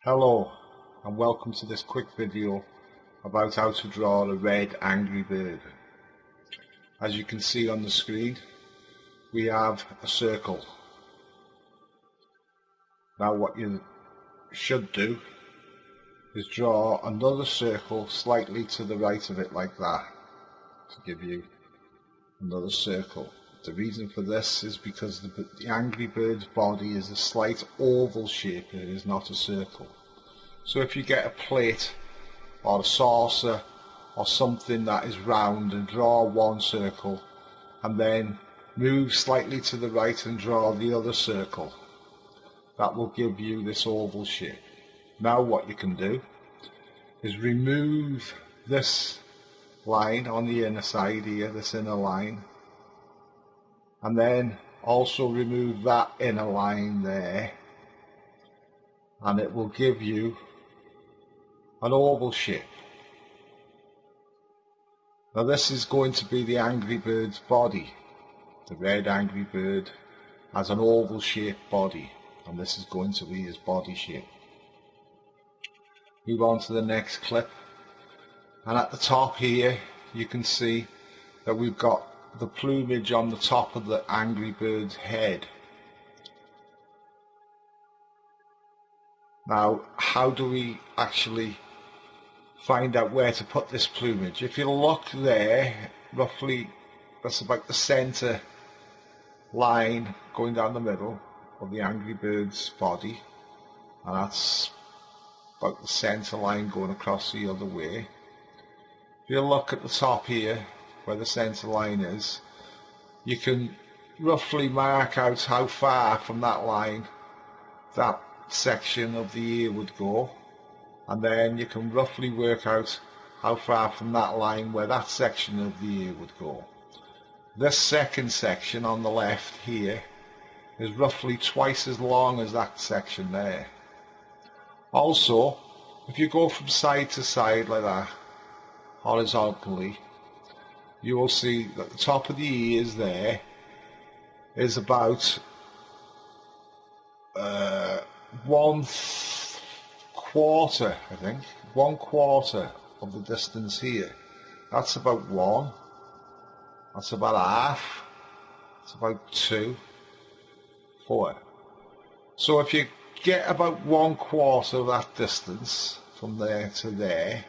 Hello and welcome to this quick video about how to draw a red angry bird. As you can see on the screen, we have a circle. Now what you should do is draw another circle slightly to the right of it like that to give you another circle. The reason for this is because the angry bird's body is a slight oval shape, it is not a circle. So if you get a plate or a saucer or something that is round and draw one circle and then move slightly to the right and draw the other circle, that will give you this oval shape. Now what you can do is remove this line on the inner side here, this inner line, and then also remove that inner line there, and it will give you an oval shape. Now this is going to be the angry bird's body. The red angry bird has an oval shaped body, and this is going to be his body shape. Move on to the next clip, and at the top here you can see that we've got the plumage on the top of the angry bird's head. Now how do we actually find out where to put this plumage? If you look there, roughly that's about the centre line going down the middle of the angry bird's body, and that's about the centre line going across the other way. If you look at the top here where the centre line is, you can roughly mark out how far from that line that section of the ear would go, and then you can roughly work out how far from that line where that section of the ear would go. This second section on the left here is roughly twice as long as that section there. Also, if you go from side to side like that, horizontally, you will see that the top of the ears there is about 1/4, I think, 1/4 of the distance here. That's about 1, that's about half, that's about 2, 4. So if you get about 1/4 of that distance from there to there,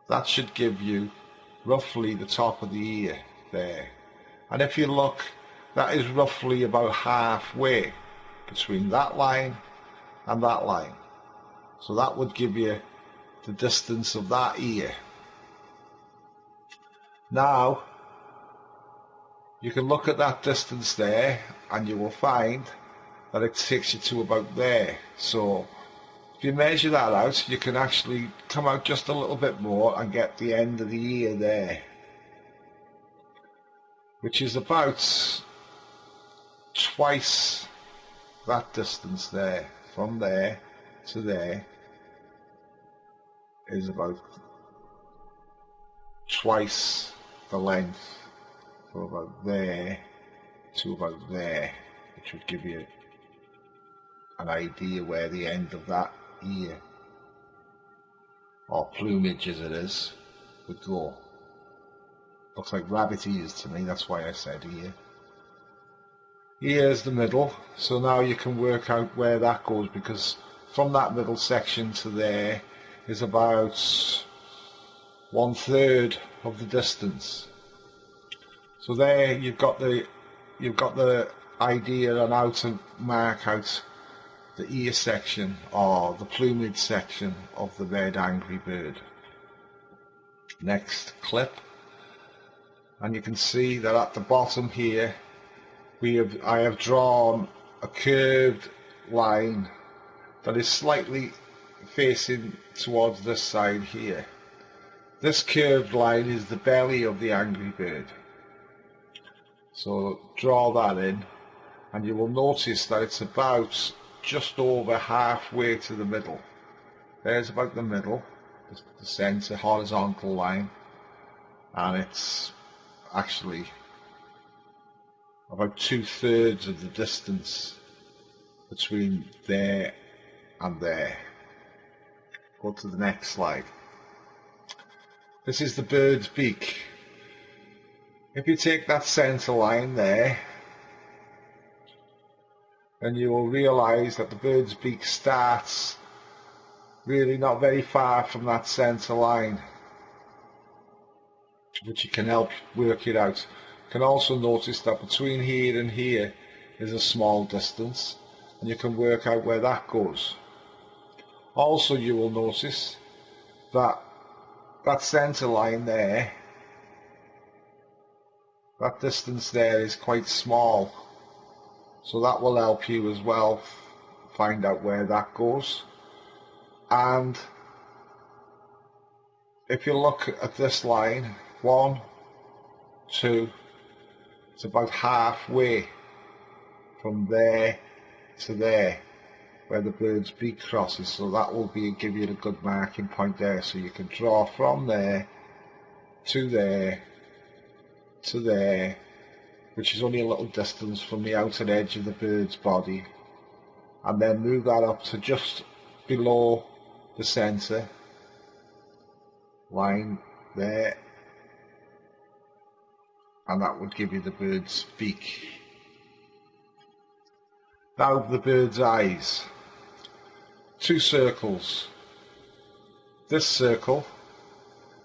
that should give you roughly the top of the ear there. And if you look, that is roughly about halfway between that line and that line. So that would give you the distance of that ear. Now you can look at that distance there and you will find that it takes you to about there. So if you measure that out, you can actually come out just a little bit more and get the end of the ear there, which is about twice that distance there. From there to there is about twice the length from about there to about there, which would give you an idea where the end of that ear, or plumage as it is, would go. Looks like rabbit ears to me, that's why I said ear. Here's the middle, so now you can work out where that goes, because from that middle section to there is about 1/3 of the distance. So there you've got the idea on how to mark out the ear section or the plumage section of the red angry bird. Next clip, and you can see that at the bottom here I have drawn a curved line that is slightly facing towards this side here. This curved line is the belly of the angry bird. So draw that in, and you will notice that it's about just over halfway to the middle. There's about the middle, the centre horizontal line, and it's actually about 2/3 of the distance between there and there. Go to the next slide. This is the bird's beak. If you take that centre line there, then you will realise that the bird's beak starts really not very far from that centre line, which you can help work it out. You can also notice that between here and here is a small distance, and you can work out where that goes. Also, you will notice that that centre line there, that distance there is quite small, so that will help you as well find out where that goes. And if you look at this line, 1, 2, it's about halfway from there to there where the bird's beak crosses, so that will give you a good marking point there, so you can draw from there to there to there, which is only a little distance from the outer edge of the bird's body, and then move that up to just below the centre line there, and that would give you the bird's beak. Now the bird's eyes. 2 circles. This circle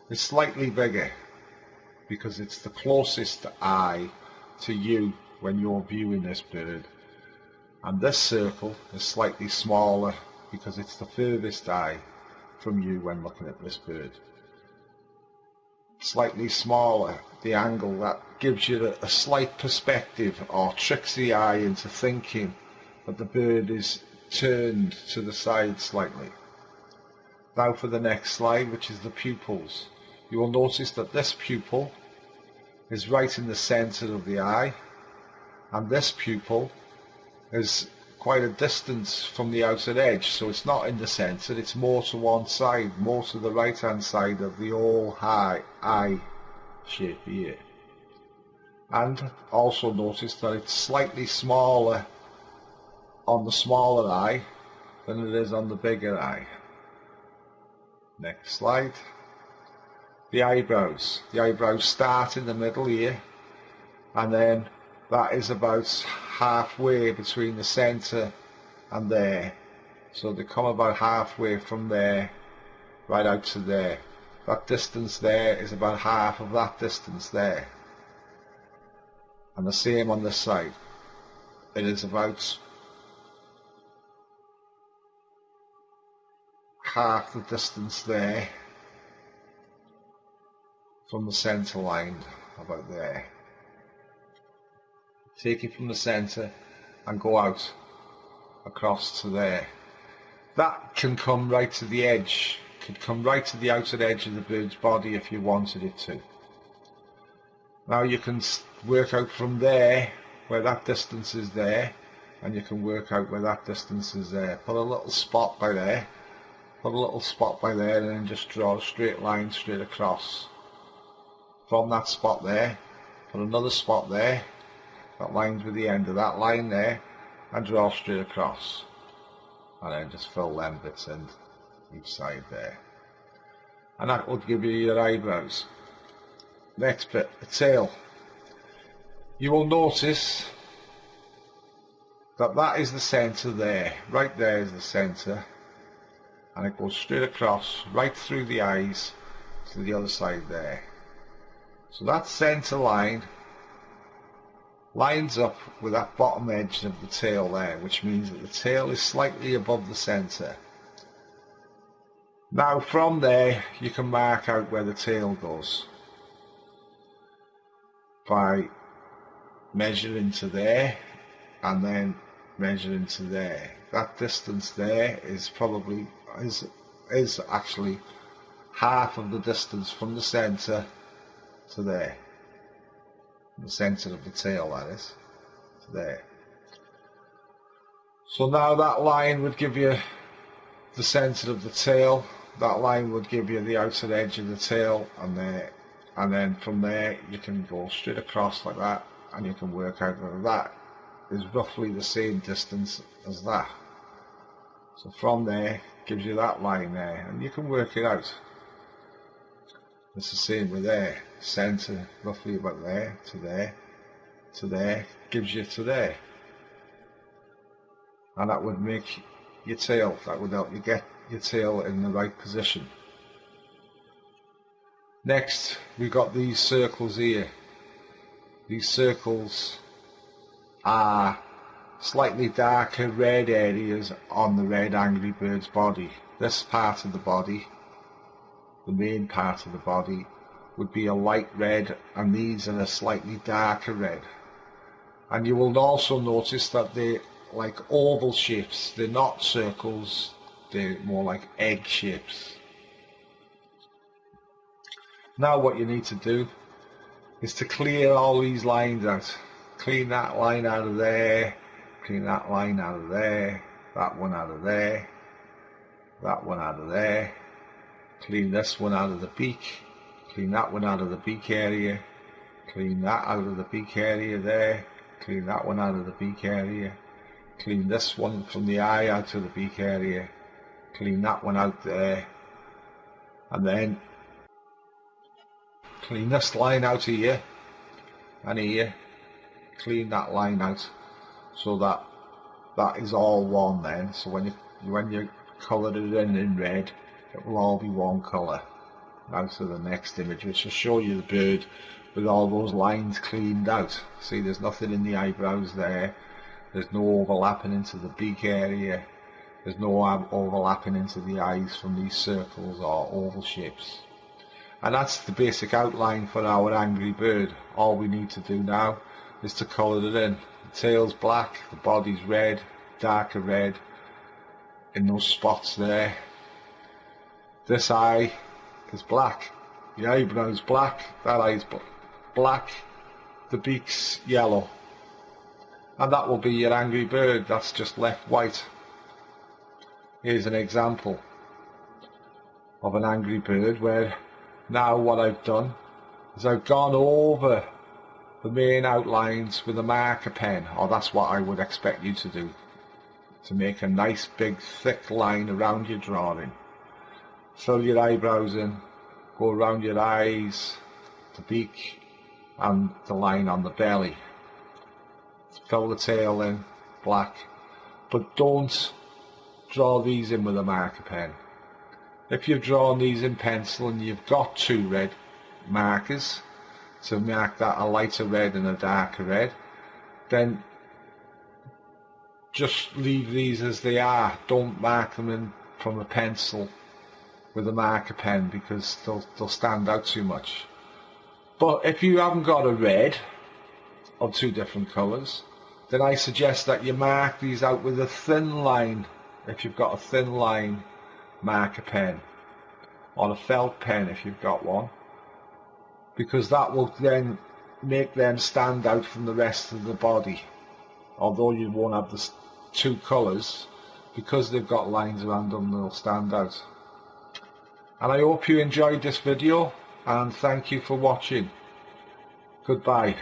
is slightly bigger because it's the closest eye to you when you're viewing this bird, and this circle is slightly smaller because it's the furthest eye from you when looking at this bird. Slightly smaller, the angle, that gives you a slight perspective, or tricks the eye into thinking that the bird is turned to the side slightly. Now for the next slide, which is the pupils. You will notice that this pupil is right in the centre of the eye, and this pupil is quite a distance from the outer edge, so it's not in the centre, it's more to one side, more to the right hand side of the all eye shape here. And also notice that it's slightly smaller on the smaller eye than it is on the bigger eye. Next slide. The eyebrows. The eyebrows start in the middle here, and then that is about halfway between the centre and there. So they come about halfway from there right out to there. That distance there is about half of that distance there. And the same on this side. It is about half the distance there from the centre line, about there. Take it from the centre and go out across to there. That can come right to the edge, could come right to the outer edge of the bird's body if you wanted it to. Now you can work out from there where that distance is there, and you can work out where that distance is there. Put a little spot by there, put a little spot by there, and then just draw a straight line straight across. From that spot there, put another spot there, that lines with the end of that line there, and draw straight across. And then just fill them bits in each side there. And that will give you your eyebrows. Next bit, the tail. You will notice that that is the centre there. Right there is the centre. And it goes straight across, right through the eyes to the other side there. So that centre line lines up with that bottom edge of the tail there, which means that the tail is slightly above the centre. Now from there you can mark out where the tail goes by measuring to there and then measuring to there. That distance there is probably is actually half of the distance from the centre to there. The centre of the tail, that is, to there. So now that line would give you the centre of the tail, that line would give you the outer edge of the tail, and there, and then from there you can go straight across like that, and you can work out that that is roughly the same distance as that. So from there gives you that line there, and you can work it out. It's the same with there, centre roughly about there to there to there, gives you to there, and that would make your tail, that would help you get your tail in the right position. Next we've got these circles here. These circles are slightly darker red areas on the red Angry Bird's body. This part of the body, the main part of the body, would be a light red, and these are a slightly darker red. And you will also notice that they're like oval shapes. They're not circles, they're more like egg shapes. Now what you need to do is to clear all these lines out. Clean that line out of there, clean that line out of there, that one out of there, that one out of there, clean this one out of the beak, clean that one out of the beak area, clean that out of the beak area there, clean that one out of the beak area, clean this one from the eye out of the beak area, clean that one out there, and then clean this line out here and here, clean that line out, so that that is all one then. So when you colour it in red, it will all be one colour. Now to the next image, which will show you the bird with all those lines cleaned out. See, there's nothing in the eyebrows there, there's no overlapping into the beak area, there's no overlapping into the eyes from these circles or oval shapes. And that's the basic outline for our Angry Bird. All we need to do now is to colour it in. The tail's black, the body's red, darker red in those spots there. This eye is black, the eyebrow's black, that eye's black, the beak's yellow. And that will be your Angry Bird. That's just left white. Here's an example of an Angry Bird where now what I've done is I've gone over the main outlines with a marker pen, or that's what I would expect you to do, to make a nice big thick line around your drawing. Fill your eyebrows in, go around your eyes, the beak and the line on the belly. Fill the tail in black, but don't draw these in with a marker pen. If you've drawn these in pencil and you've got two red markers to mark that a lighter red and a darker red, then just leave these as they are. Don't mark them in from a pencil with a marker pen, because they'll stand out too much. But if you haven't got a red of two different colours, then I suggest that you mark these out with a thin line, if you've got a thin line marker pen, or a felt pen if you've got one, because that will then make them stand out from the rest of the body. Although you won't have the two colours, because they've got lines around them, they'll stand out. And I hope you enjoyed this video, and thank you for watching. Goodbye.